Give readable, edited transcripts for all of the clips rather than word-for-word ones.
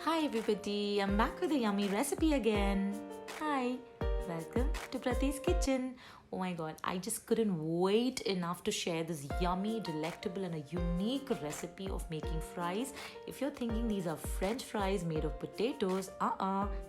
Hi everybody, I'm back with a yummy recipe again. Hi, welcome to Prati's kitchen. Oh my god, I just couldn't wait enough to share this yummy, delectable, and a unique recipe of making fries. If you're thinking these are French fries made of potatoes,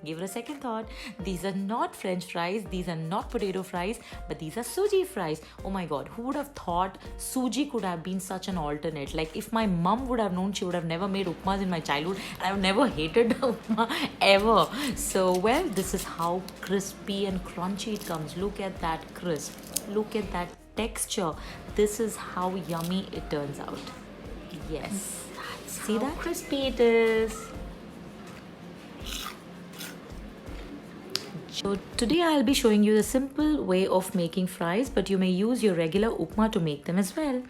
give it a second thought. These are not French fries, these are not potato fries, but these are suji fries. Oh my god, who would have thought suji could have been such an alternate? Like, if my mom would have known, she would have never made upmas in my childhood, and I've never hated upma ever. So, well, this is how crispy and crunchy it comes. Look at that crisp. Look at that texture. This is how yummy it turns out. Yes. See that crispy it is. So today I'll be showing you the simple way of making fries, but you may use your regular upma to make them as well.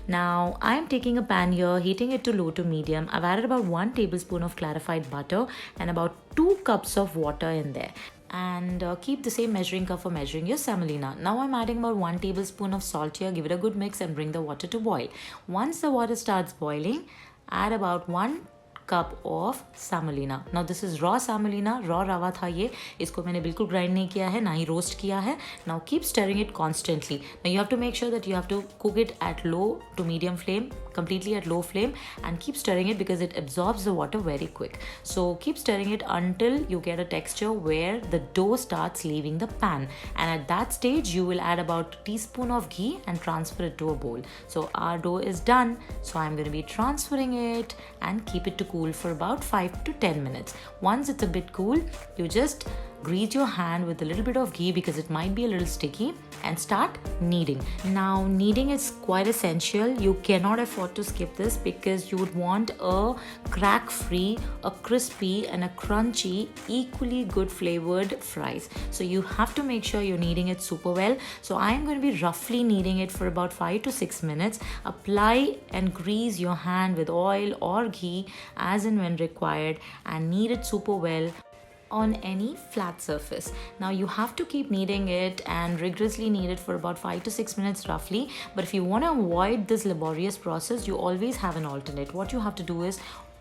Now I'm taking a pan here, heating it to low to medium. I've added about 1 tablespoon of clarified butter and about 2 cups of water in there. And keep the same measuring cup for measuring your semolina. Now I'm adding about 1 tablespoon of salt here. Give it a good mix and bring the water to boil. Once the water starts boiling, add about 1 cup of semolina. Now this is raw semolina, raw rava था ये. इसको मैंने बिल्कुल grind नहीं किया है, ना ही roast किया है. Now keep stirring it constantly. Now you have to make sure that you have to cook it at low to medium flame, completely at low flame, and keep stirring it because it absorbs the water very quick. So keep stirring it until you get a texture where the dough starts leaving the pan. And at that stage, you will add about a teaspoon of ghee and transfer it to a bowl. So our dough is done. So I'm going to be transferring it and keep it to cool for about 5 to 10 minutes. Once it's a bit cool, you just grease your hand with a little bit of ghee because it might be a little sticky and start kneading. Now kneading is quite essential. You cannot afford to skip this because you would want a crack free, a crispy and a crunchy, equally good flavored fries. So you have to make sure you're kneading it super well. So I'm going to be roughly kneading it for about 5 to 6 minutes. Apply and grease your hand with oil or ghee as and when required and knead it super well on any flat surface. Now you have to keep kneading it and rigorously knead it for about 5 to 6 minutes roughly. But if you want to avoid this laborious process, you always have an alternate. What you have to do is,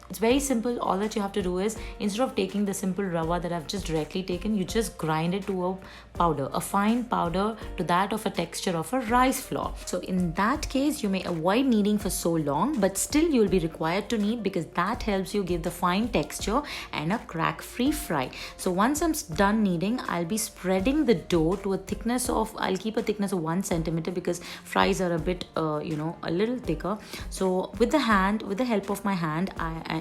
it's very simple. All that you have to do is, instead of taking the simple rava that I've just directly taken, you just grind it to a powder, a fine powder to that of a texture of a rice flour. So in that case, you may avoid kneading for so long, but still you'll be required to knead because that helps you give the fine texture and a crack-free fry. So once I'm done kneading, I'll be spreading the dough to a thickness of, I'll keep a thickness of 1 centimeter because fries are a bit, a little thicker. So with the help of my hand,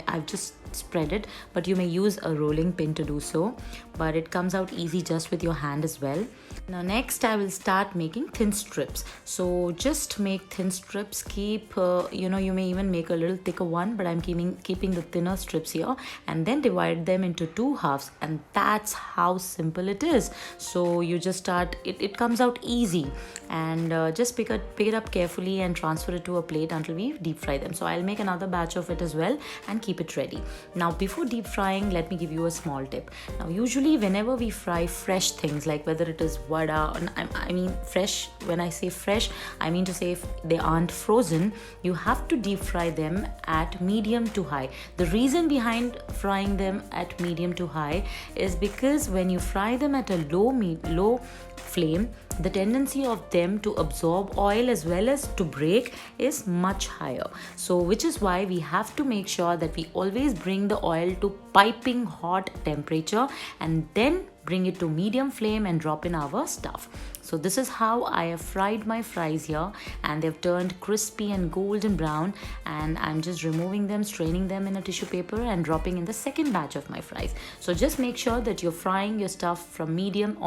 I've just spread it, but you may use a rolling pin to do so, but it comes out easy just with your hand as well. Now next I will start making thin strips. So just make thin strips. Keep you may even make a little thicker one, but I'm keeping the thinner strips here, and then divide them into 2 halves, and that's how simple it is. So you just start it comes out easy, and just pick it up carefully and transfer it to a plate until we deep fry them. So I'll make another batch of it as well and keep it ready. Now before deep frying, let me give you a small tip. Now usually whenever we fry fresh things, like whether it is vada, I mean fresh, when I say fresh, I mean to say if they aren't frozen, you have to deep fry them at medium to high. The reason behind frying them at medium to high is because when you fry them at a low flame, the tendency of them to absorb oil as well as to break is much higher. So which is why we have to make sure that we always bring the oil to piping hot temperature and then bring it to medium flame and drop in our stuff. So this is how I have fried my fries here, and they've turned crispy and golden brown, and I'm just removing them, straining them in a tissue paper and dropping in the second batch of my fries. So just make sure that you're frying your stuff from medium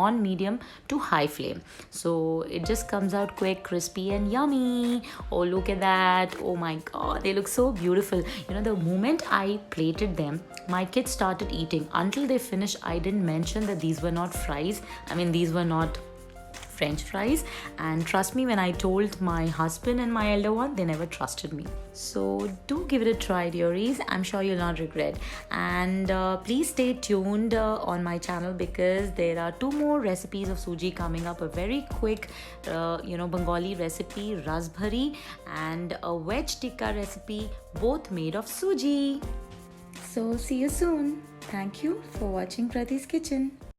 to high flame. So it just comes out quick, crispy and yummy. Oh, look at that. Oh my god, they look so beautiful. The moment I plated them, my kids started eating. Until they finished, I didn't mention that these were not fries. I mean, these were not French fries, and trust me, when I told my husband and my elder one, they never trusted me. So do give it a try, dearies. I'm sure you'll not regret. And please stay tuned on my channel because there are 2 more recipes of suji coming up. A very quick Bengali recipe, rasbhari, and a veg tikka recipe, both made of suji. So see you soon. Thank you for watching Prati's Kitchen.